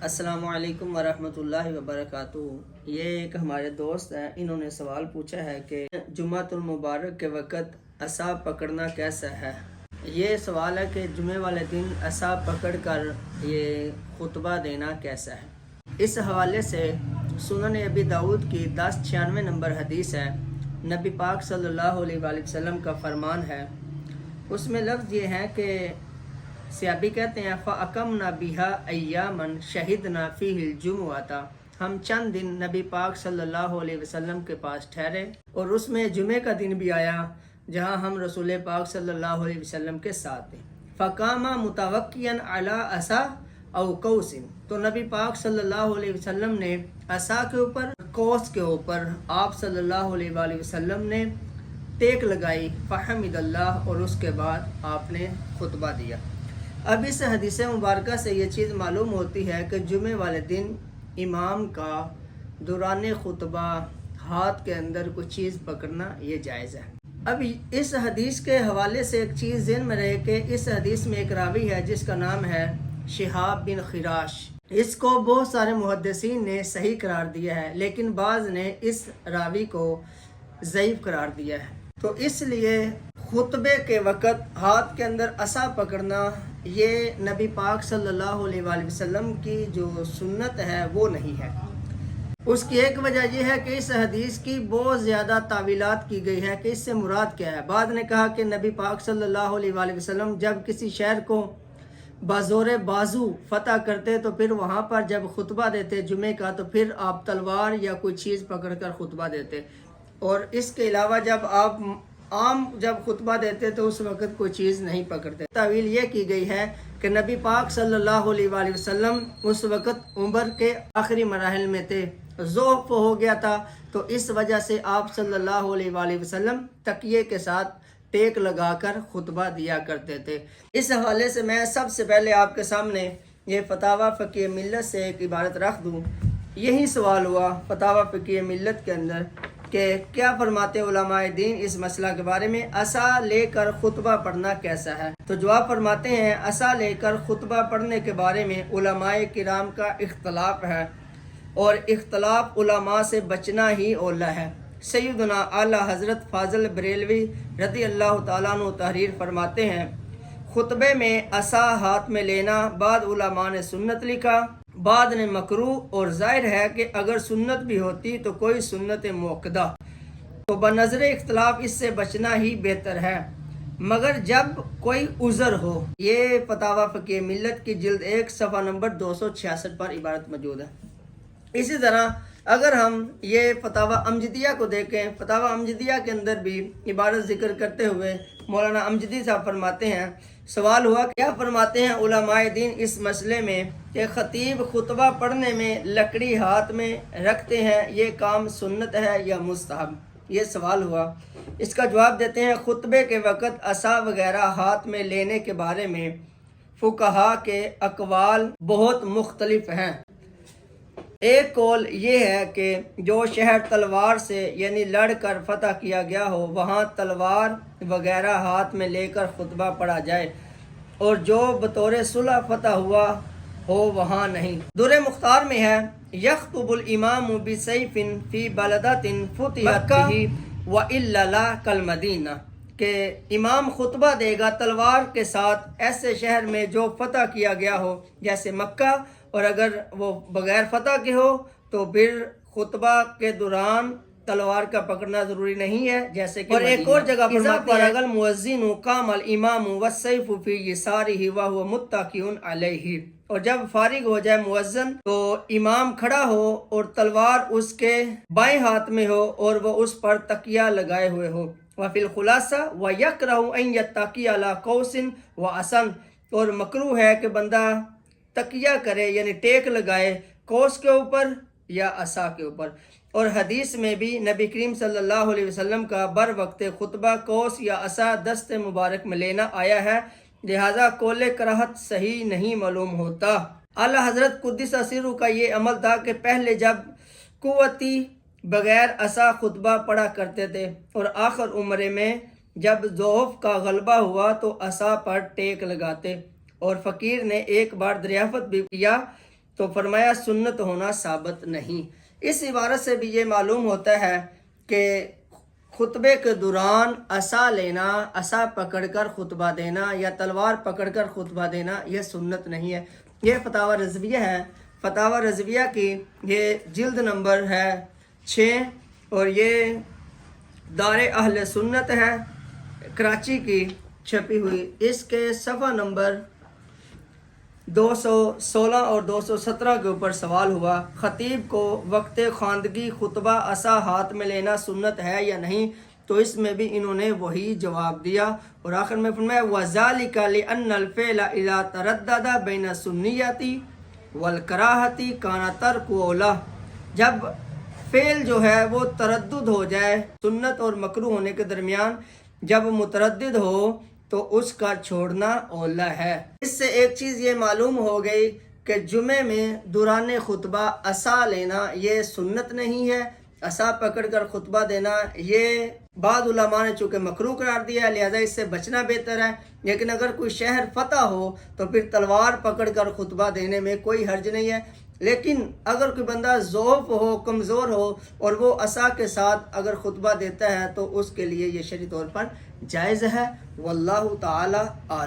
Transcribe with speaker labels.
Speaker 1: السلام علیکم ورحمۃ اللہ وبرکاتہ۔ یہ ایک ہمارے دوست ہیں، انہوں نے سوال پوچھا ہے کہ جمعۃ المبارک کے وقت عصا پکڑنا کیسا ہے۔ یہ سوال ہے کہ جمعے والے دن عصا پکڑ کر یہ خطبہ دینا کیسا ہے۔ اس حوالے سے سنن ابی داؤد کی 1096 نمبر حدیث ہے، نبی پاک صلی اللہ علیہ وآلہ وسلم کا فرمان ہے۔ اس میں لفظ یہ ہے کہ صحابی کہتے ہیں فَأَقَمْنَا بِهَا أَيَّامًا شَهِدْنَا فِيهِ الْجُمُعَةَ، ہم چند دن نبی پاک صلی اللہ علیہ وسلم کے پاس ٹھہرے اور اس میں جمعے کا دن بھی آیا جہاں ہم رسول پاک صلی اللہ علیہ وسلم کے ساتھ تھے۔ فَقَامَ مُتَوَكِّيًا عَلَىٰ عَصَا أَوْ قَوْسٍ، تو نبی پاک صلی اللہ علیہ وسلم نے عصا کے اوپر، قوس کے اوپر آپ صلی اللہ علیہ وآلہ وسلم نے ٹیک لگائی، فحمد اللہ، اور اس کے بعد آپ نے خطبہ دیا۔ اب اس حدیث مبارکہ سے یہ چیز معلوم ہوتی ہے کہ جمعے والے دن امام کا دوران خطبہ ہاتھ کے اندر کوئی چیز پکڑنا یہ جائز ہے۔ اب اس حدیث کے حوالے سے ایک چیز ذہن میں رہے کہ اس حدیث میں ایک راوی ہے جس کا نام ہے شہاب بن خراش۔ اس کو بہت سارے محدثین نے صحیح قرار دیا ہے، لیکن بعض نے اس راوی کو ضعیف قرار دیا ہے۔ تو اس لیے خطبے کے وقت ہاتھ کے اندر عصا پکڑنا یہ نبی پاک صلی اللہ علیہ وآلہ وسلم کی جو سنت ہے وہ نہیں ہے۔ اس کی ایک وجہ یہ ہے کہ اس حدیث کی بہت زیادہ تعویلات کی گئی ہے کہ اس سے مراد کیا ہے۔ بعض نے کہا کہ نبی پاک صلی اللہ علیہ وآلہ وسلم جب کسی شہر کو بازور بازو فتح کرتے تو پھر وہاں پر جب خطبہ دیتے جمعے کا تو پھر آپ تلوار یا کوئی چیز پکڑ کر خطبہ دیتے، اور اس کے علاوہ جب آپ عام جب خطبہ دیتے تو اس وقت کوئی چیز نہیں پکڑتے۔ تعویل یہ کی گئی ہے کہ نبی پاک صلی اللہ علیہ وآلہ وسلم اس وقت عمر کے آخری مراحل میں تھے، ضعف ہو گیا تھا، تو اس وجہ سے آپ صلی اللہ علیہ وآلہ وسلم تکیے کے ساتھ ٹیک لگا کر خطبہ دیا کرتے تھے۔ اس حوالے سے میں سب سے پہلے آپ کے سامنے یہ فتاوی فقہ ملت سے ایک عبارت رکھ دوں۔ یہی سوال ہوا فتاوی فقہ ملت کے اندر کہ کیا فرماتے علماء دین اس مسئلہ کے بارے میں، عصا لے کر خطبہ پڑھنا کیسا ہے؟ تو جواب فرماتے ہیں عصا لے کر خطبہ پڑھنے کے بارے میں علماء کرام کا اختلاف ہے، اور اختلاف علماء سے بچنا ہی اولا ہے۔ سیدنا اعلیٰ حضرت فاضل بریلوی رضی اللہ تعالیٰ عنہ تحریر فرماتے ہیں خطبے میں عصا ہاتھ میں لینا بعض علماء نے سنت لکھا، بعد نے مکروہ، اور ظاہر ہے کہ اگر سنت بھی ہوتی تو کوئی سنت موقدہ، تو بنظر اختلاف اس سے بچنا ہی بہتر ہے، مگر جب کوئی عذر ہو۔ یہ فتاوی فقہ ملت کی جلد 1 صفحہ نمبر 266 پر عبارت موجود ہے۔ اسی طرح اگر ہم یہ فتاوی امجدیہ کو دیکھیں، فتاوی امجدیہ کے اندر بھی عبارت ذکر کرتے ہوئے مولانا امجدی صاحب فرماتے ہیں، سوال ہوا کیا فرماتے ہیں علماء دین اس مسئلے میں کہ خطیب خطبہ پڑھنے میں لکڑی ہاتھ میں رکھتے ہیں، یہ کام سنت ہے یا مستحب؟ یہ سوال ہوا۔ اس کا جواب دیتے ہیں خطبے کے وقت عصا وغیرہ ہاتھ میں لینے کے بارے میں فقہا کے اقوال بہت مختلف ہیں۔ ایک قول یہ ہے کہ جو شہر تلوار سے یعنی لڑ کر فتح کیا گیا ہو وہاں تلوار وغیرہ ہاتھ میں لے کر خطبہ پڑھا جائے، اور جو بطور صلح فتح ہوا ہو وہاں نہیں۔ در مختار میں ہے یخطب الامام بسیف فی بلدۃ فتحت بہ والا لا کالمدینہ، کہ امام خطبہ دے گا تلوار کے ساتھ ایسے شہر میں جو فتح کیا گیا ہو جیسے مکہ، اور اگر وہ بغیر فتح کے ہو تو پھر خطبہ کے دوران تلوار کا پکڑنا ضروری نہیں ہے جیسے کہ اور ایک اور جگہ فرماتے ہیں اگر المؤذن قام الامام والسیف فی یسارہ وہو متکی علیہ، اور جب فارغ ہو جائے مؤذن تو امام کھڑا ہو اور تلوار اس کے بائیں ہاتھ میں ہو اور وہ اس پر تکیہ لگائے ہوئے ہو۔ وفی الخلاصہ وَيَكْرَهُ أَن يَتَّكِيَ عَلَىٰ قَوْسٍ وَعَصًا، اور مکروہ ہے کہ بندہ تکیہ کرے یعنی ٹیک لگائے قوس کے اوپر یا عصا کے اوپر۔ اور حدیث میں بھی نبی کریم صلی اللہ علیہ وسلم کا بر وقت خطبہ قوس یا عصا دست مبارک میں لینا آیا ہے، لہذا قول کراہت صحیح نہیں معلوم ہوتا۔ اعلیٰ حضرت قدس سرہ کا یہ عمل تھا کہ پہلے جب قوتی بغیر عصا خطبہ پڑھا کرتے تھے، اور آخر عمرے میں جب ضعف کا غلبہ ہوا تو عصا پر ٹیک لگاتے، اور فقیر نے ایک بار دریافت بھی کیا تو فرمایا سنت ہونا ثابت نہیں۔ اس عبارت سے بھی یہ معلوم ہوتا ہے کہ خطبے کے دوران عصا لینا، عصا پکڑ کر خطبہ دینا یا تلوار پکڑ کر خطبہ دینا یہ سنت نہیں ہے۔ یہ فتاوی رضویہ ہے، فتاوی رضویہ کی یہ جلد نمبر ہے 6 اور یہ دار اہل سنت ہے کراچی کی چھپی ہوئی۔ اس کے صفحہ نمبر 216 اور 217 کے اوپر سوال ہوا خطیب کو وقت خواندگی خطبہ عصا ہاتھ میں لینا سنت ہے یا نہیں، تو اس میں بھی انہوں نے وہی جواب دیا اور آخر میں فرمایا وَذَلِكَ لِأَنَّ الْفِعْلَ إِذَا تَرَدَّدَ بَيْنَ السُّنِّيَّةِ وَالْكَرَاهَةِ كَانَ تَرْكُهُ أَوْلَىٰ۔ جب فعل جو ہے وہ تردد ہو جائے سنت اور مکروہ ہونے کے درمیان، جب متردد ہو تو اس کا چھوڑنا اولا ہے۔ اس سے ایک چیز یہ معلوم ہو گئی کہ جمعے میں دوران خطبہ عصا لینا یہ سنت نہیں ہے، عصا پکڑ کر خطبہ دینا یہ بعض علماء نے چونکہ مکروہ قرار دیا ہے لہذا اس سے بچنا بہتر ہے۔ لیکن اگر کوئی شہر فتح ہو تو پھر تلوار پکڑ کر خطبہ دینے میں کوئی حرج نہیں ہے۔ لیکن اگر کوئی بندہ ضعف ہو، کمزور ہو اور وہ عصا کے ساتھ اگر خطبہ دیتا ہے تو اس کے لیے یہ شرعی طور پر جائز ہے۔ واللہ تعالی اعلم۔